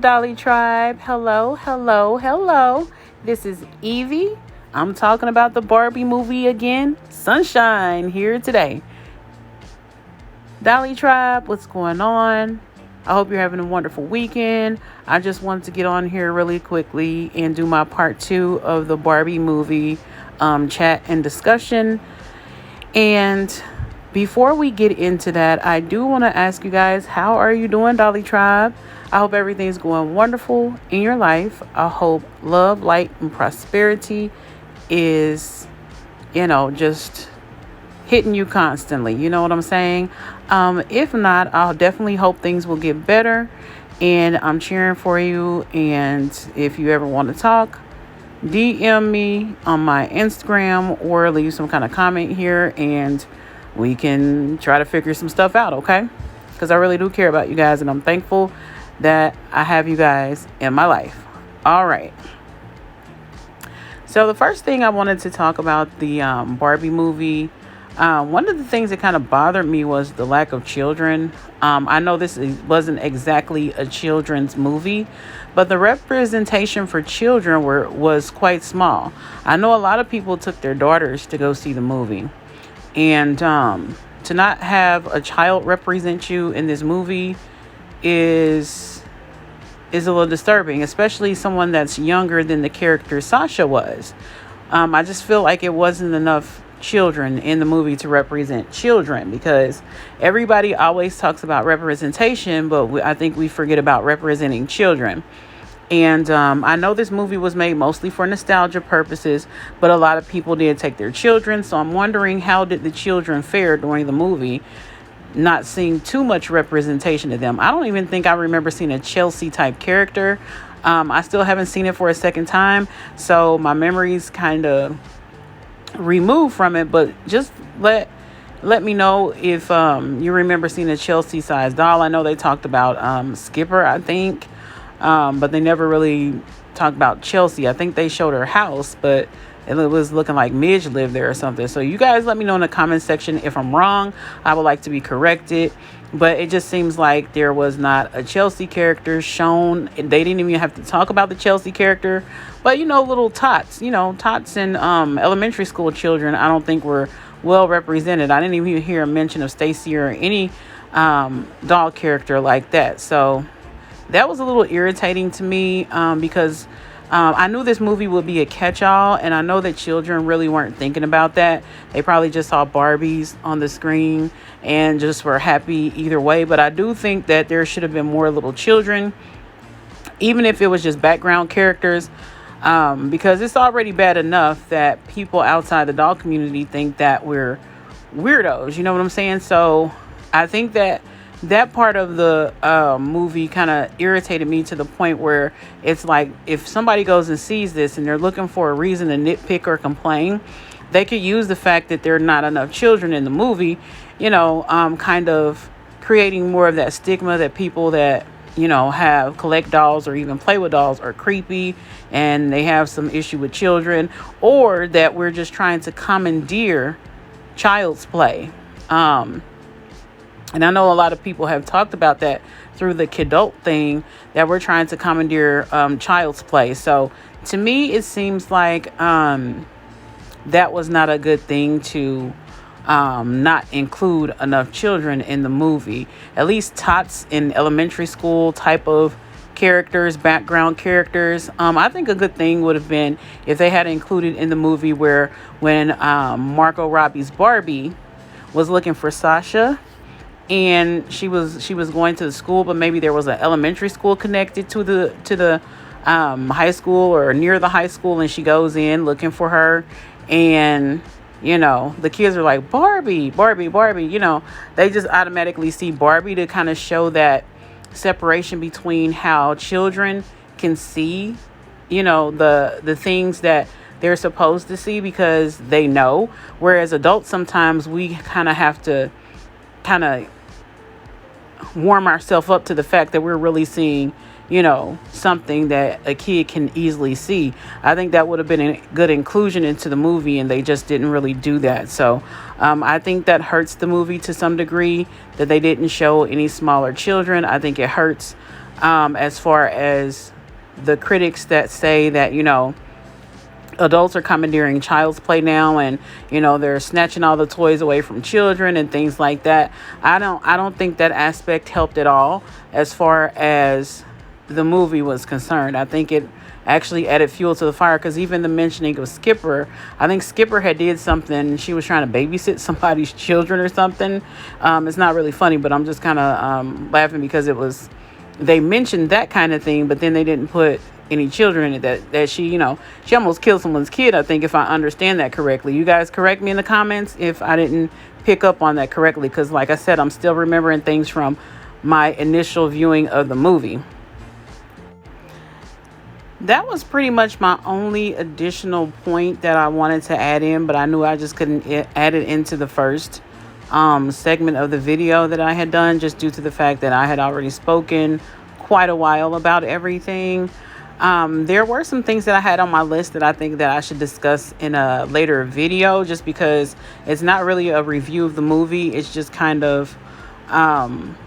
Dolly Tribe. Hello, hello, hello. This is Evie. I'm talking about the Barbie movie again. Sunshine here today. Dolly Tribe, what's going on? I hope you're having a wonderful weekend. I just wanted to get on here really quickly and do my part 2 of the Barbie movie chat and discussion. And before we get into that, I do want to ask you guys, how are you doing, Dolly Tribe? I hope everything's going wonderful in your life. I hope love, light, and prosperity is, just hitting you constantly. You know what I'm saying? If not, I'll definitely hope things will get better. And I'm cheering for you. And if you ever want to talk, DM me on my Instagram or leave some kind of comment here and we can try to figure some stuff out, okay? Because I really do care about you guys and I'm thankful that I have you guys in my life. All right. So the first thing I wanted to talk about the Barbie movie. One of the things that kind of bothered me was the lack of children. I know this wasn't exactly a children's movie, but the representation for children was quite small. I know a lot of people took their daughters to go see the movie. And to not have a child represent you in this movie is a little disturbing, especially someone that's younger than the character Sasha was. I just feel like it wasn't enough children in the movie to represent children, because everybody always talks about representation, but I think we forget about representing children. And I know this movie was made mostly for nostalgia purposes, but a lot of people did take their children. So I'm wondering, how did the children fare during the movie, not seeing too much representation of them? I don't even think I remember seeing a Chelsea type character. I still haven't seen it for a second time, so my memory's kind of removed from it. But just let me know if you remember seeing a Chelsea size doll. I know they talked about Skipper, I think. But they never really talked about Chelsea. I think they showed her house, but it was looking like Midge lived there or something. So you guys let me know in the comment section if I'm wrong. I would like to be corrected. But it just seems like there was not a Chelsea character shown. They didn't even have to talk about the Chelsea character. But, little tots, tots and elementary school children, I don't think were well represented. I didn't even hear a mention of Stacy or any doll character like that. So that was a little irritating to me because I knew this movie would be a catch-all, and I know that children really weren't thinking about that. They probably just saw Barbies on the screen and just were happy either way. But I do think that there should have been more little children, even if it was just background characters, because it's already bad enough that people outside the doll community think that we're weirdos. You know what I'm saying? So I think that part of the movie kind of irritated me to the point where it's like, if somebody goes and sees this and they're looking for a reason to nitpick or complain, they could use the fact that there are not enough children in the movie, kind of creating more of that stigma that people that, have collect dolls or even play with dolls are creepy and they have some issue with children, or that we're just trying to commandeer child's play. And I know a lot of people have talked about that through the kidult thing, that we're trying to commandeer child's play. So to me, it seems like that was not a good thing to not include enough children in the movie. At least tots in elementary school type of characters, background characters. I think a good thing would have been if they had included in the movie where when Margot Robbie's Barbie was looking for Sasha, and she was going to the school, but maybe there was an elementary school connected to the high school or near the high school, and she goes in looking for her, and the kids are like, Barbie, Barbie, Barbie. They just automatically see Barbie to kind of show that separation between how children can see the things that they're supposed to see because they know, whereas adults, sometimes we kind of have to warm ourselves up to the fact that we're really seeing something that a kid can easily see. I think that would have been a good inclusion into the movie, and they just didn't really do that. So I think that hurts the movie to some degree, that they didn't show any smaller children. I think it hurts as far as the critics that say that, adults are commandeering child's play now, and they're snatching all the toys away from children and things like that. I don't think that aspect helped at all as far as the movie was concerned. I think it actually added fuel to the fire, because even the mentioning of Skipper, I think Skipper had did something. She was trying to babysit somebody's children or something. It's not really funny, but I'm just kind of laughing because they mentioned that kind of thing, but then they didn't put any children in it, that she almost killed someone's kid, I think, if I understand that correctly. You guys correct me in the comments if I didn't pick up on that correctly, because like I said, I'm still remembering things from my initial viewing of the movie. That was pretty much my only additional point that I wanted to add in, but I knew I just couldn't add it into the first segment of the video that I had done, just due to the fact that I had already spoken quite a while about everything. There were some things that I had on my list that I think that I should discuss in a later video, just because it's not really a review of the movie. It's just kind of some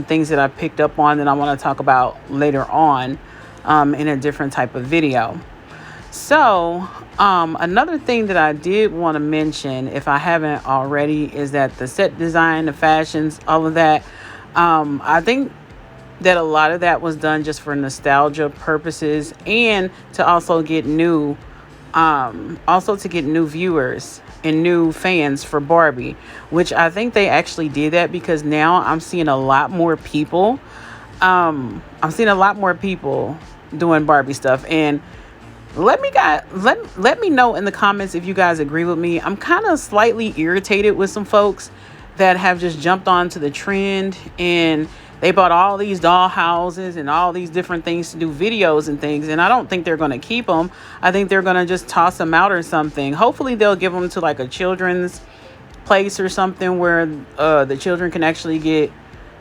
things that I picked up on that I want to talk about later on in a different type of video. So another thing that I did want to mention, if I haven't already, is that the set design, the fashions, all of that, I think that a lot of that was done just for nostalgia purposes, and to also get new viewers and new fans for Barbie, which I think they actually did that, because now I'm seeing a lot more people doing Barbie stuff. And let me know in the comments if you guys agree with me. I'm kind of slightly irritated with some folks that have just jumped onto the trend, and they bought all these doll houses and all these different things to do videos and things, and I don't think they're going to keep them. I think they're going to just toss them out or something. Hopefully they'll give them to like a children's place or something, where the children can actually get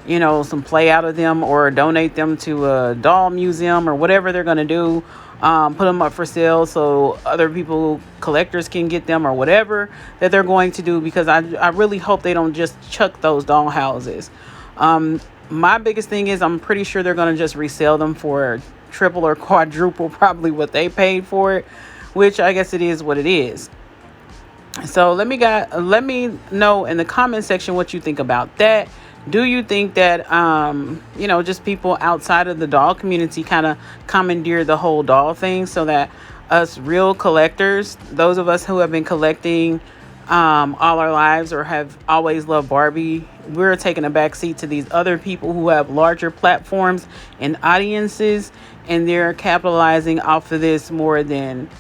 some play out of them, or donate them to a doll museum or whatever they're going to do. Put them up for sale so other people, collectors, can get them, or whatever that they're going to do, because I really hope they don't just chuck those doll houses. My biggest thing is, I'm pretty sure they're going to just resell them for triple or quadruple probably what they paid for it, which I guess it is what it is. So let me know in the comment section what you think about that. Do you think that just people outside of the doll community kind of commandeer the whole doll thing, so that us real collectors, those of us who have been collecting all our lives, or have always loved Barbie, we're taking a back seat to these other people who have larger platforms and audiences, and they're capitalizing off of this more than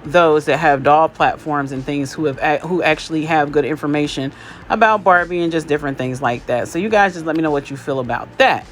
those that have doll platforms and things, who actually have good information about Barbie and just different things like that. So you guys just let me know what you feel about that.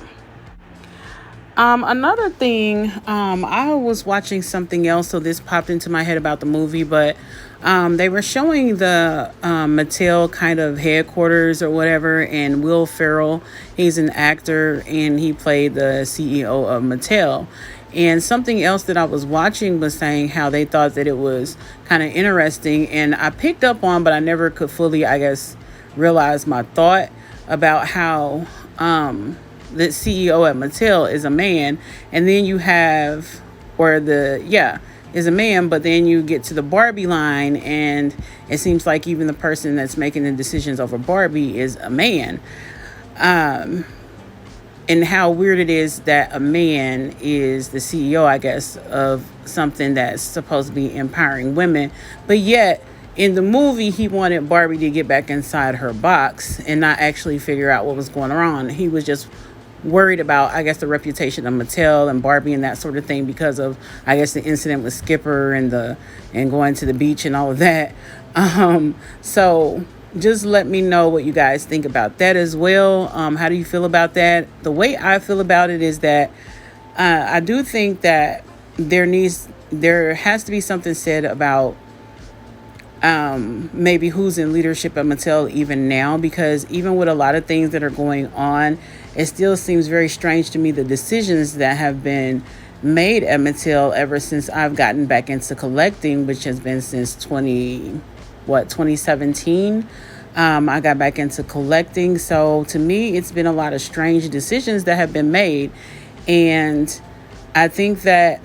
Another thing, I was watching something else, so this popped into my head about the movie, but they were showing the Mattel kind of headquarters or whatever, and Will Ferrell, he's an actor, and he played the CEO of Mattel. And something else that I was watching was saying how they thought that it was kind of interesting, and I picked up on, but I never could fully, I guess, realize my thought about how the CEO at Mattel is a man, and then you have, is a man, but then you get to the Barbie line, and it seems like even the person that's making the decisions over Barbie is a man. And how weird it is that a man is the CEO, I guess, of something that's supposed to be empowering women. But yet, in the movie, he wanted Barbie to get back inside her box and not actually figure out what was going on. He was just worried about, I guess, the reputation of Mattel and Barbie and that sort of thing, because of, I guess, the incident with Skipper and going to the beach and all of that. So just let me know what you guys think about that as well. How do you feel about that? The way I feel about it is that I do think that there has to be something said about maybe who's in leadership at Mattel even now, because even with a lot of things that are going on, it still seems very strange to me, the decisions that have been made at Mattel ever since I've gotten back into collecting, which has been since 2017. I got back into collecting. So to me, it's been a lot of strange decisions that have been made. And I think that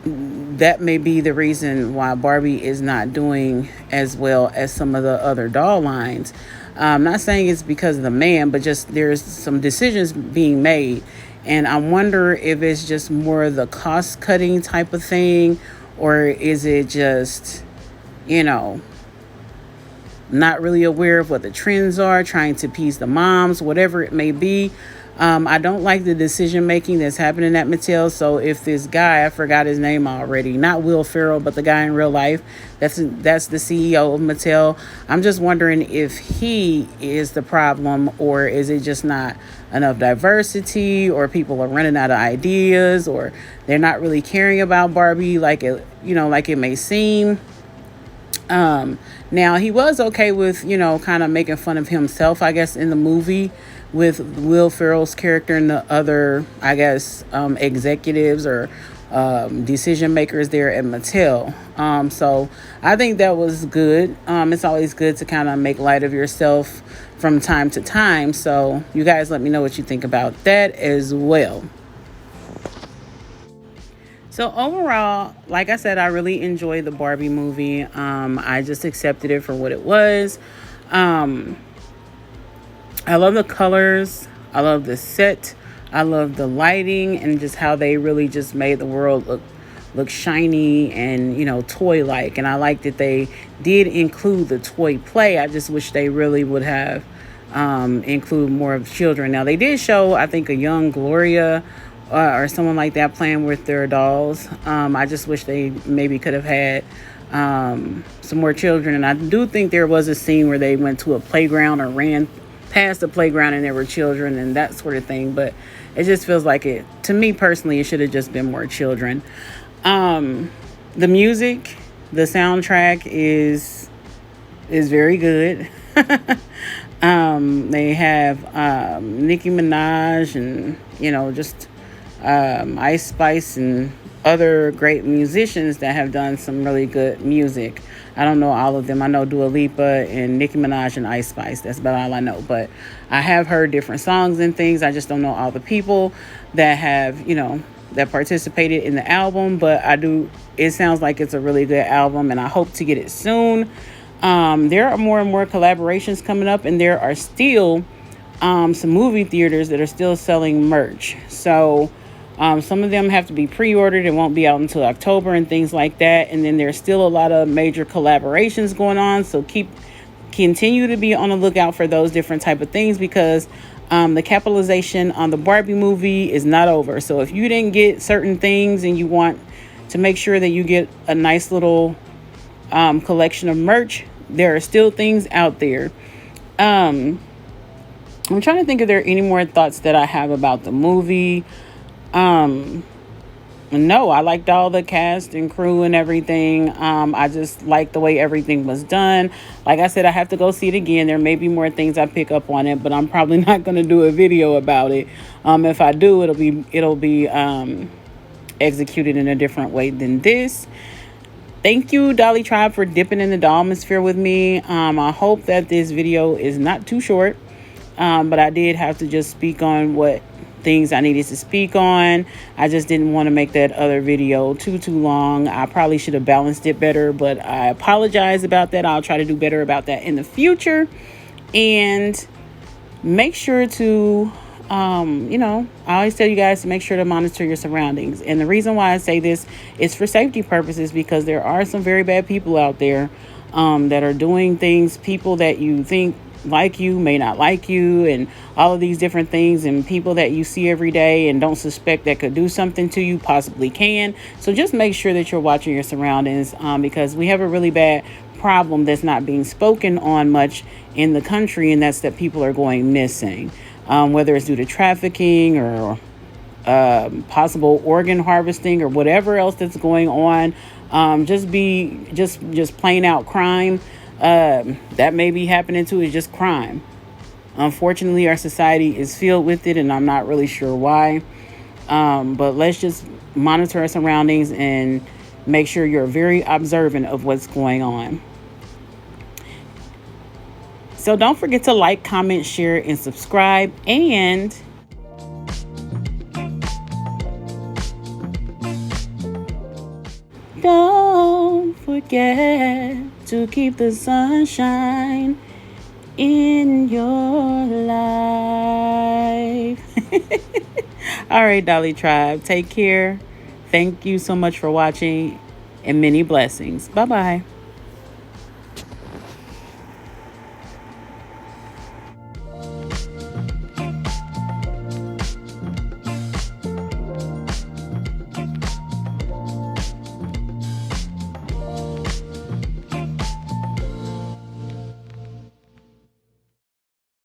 that may be the reason why Barbie is not doing as well as some of the other doll lines. I'm not saying it's because of the man, but just there's some decisions being made. And I wonder if it's just more the cost cutting type of thing, or is it just, you know, not really aware of what the trends are, trying to appease the moms, whatever it may be. I don't like the decision making that's happening at Mattel. So if this guy, I forgot his name already, not Will Ferrell, but the guy in real life, that's the CEO of Mattel. I'm just wondering if he is the problem, or is it just not enough diversity, or people are running out of ideas, or they're not really caring about Barbie like like it may seem. Now he was okay with, kind of making fun of himself, I guess, in the movie with Will Ferrell's character and the other, I guess, executives or decision makers there at Mattel. So I think that was good. It's always good to kind of make light of yourself from time to time. So you guys let me know what you think about that as well. So overall, like I said, I really enjoyed the Barbie movie. I just accepted it for what it was. I love the colors. I love the set. I love the lighting and just how they really just made the world look shiny and, toy like. And I like that they did include the toy play. I just wish they really would have include more of children. Now they did show, I think, a young Gloria or someone like that playing with their dolls. I just wish they maybe could have had some more children. And I do think there was a scene where they went to a playground or ran past the playground and there were children and that sort of thing. But it just feels like to me personally, it should have just been more children. The music, the soundtrack is very good. They have Nicki Minaj and, just Ice Spice and other great musicians that have done some really good music. I don't know all of them. I know Dua Lipa and Nicki Minaj and Ice Spice. That's about all I know. But I have heard different songs and things. I just don't know all the people that have, that participated in the album. But it sounds like it's a really good album, and I hope to get it soon. There are more and more collaborations coming up, and there are still some movie theaters that are still selling merch. So some of them have to be pre-ordered. It won't be out until October and things like that. And then there's still a lot of major collaborations going on. So continue to be on the lookout for those different type of things, because the capitalization on the Barbie movie is not over. So if you didn't get certain things and you want to make sure that you get a nice little collection of merch, there are still things out there. I'm trying to think if there are any more thoughts that I have about the movie. No, I liked all the cast and crew and everything. I just liked the way everything was done. Like I said, I have to go see it again. There may be more things I pick up on it, but I'm probably not going to do a video about it. If I do, it'll be executed in a different way than this. Thank you, Dolly Tribe, for dipping in the Dollmosphere with me. I hope that this video is not too short, but I did have to just speak on what things I needed to speak on. I just didn't want to make that other video too long. I probably should have balanced it better, but I apologize about that. I'll try to do better about that in the future. And make sure to I always tell you guys to make sure to monitor your surroundings. And the reason why I say this is for safety purposes, because there are some very bad people out there that are doing things. People that you think like you may not like you, and all of these different things, and people that you see every day and don't suspect that could do something to you possibly can. So just make sure that you're watching your surroundings, because we have a really bad problem that's not being spoken on much in the country, and that's that people are going missing, whether it's due to trafficking or possible organ harvesting or whatever else that's going on. Just plain out crime that may be happening too. Is just crime. Unfortunately, our society is filled with it, and I'm not really sure why. But let's just monitor our surroundings and make sure you're very observant of what's going on. So don't forget to like, comment, share, and subscribe. And don't forget to keep the sunshine in your life. All right, Dolly Tribe, take care. Thank you so much for watching, and many blessings. Bye-bye.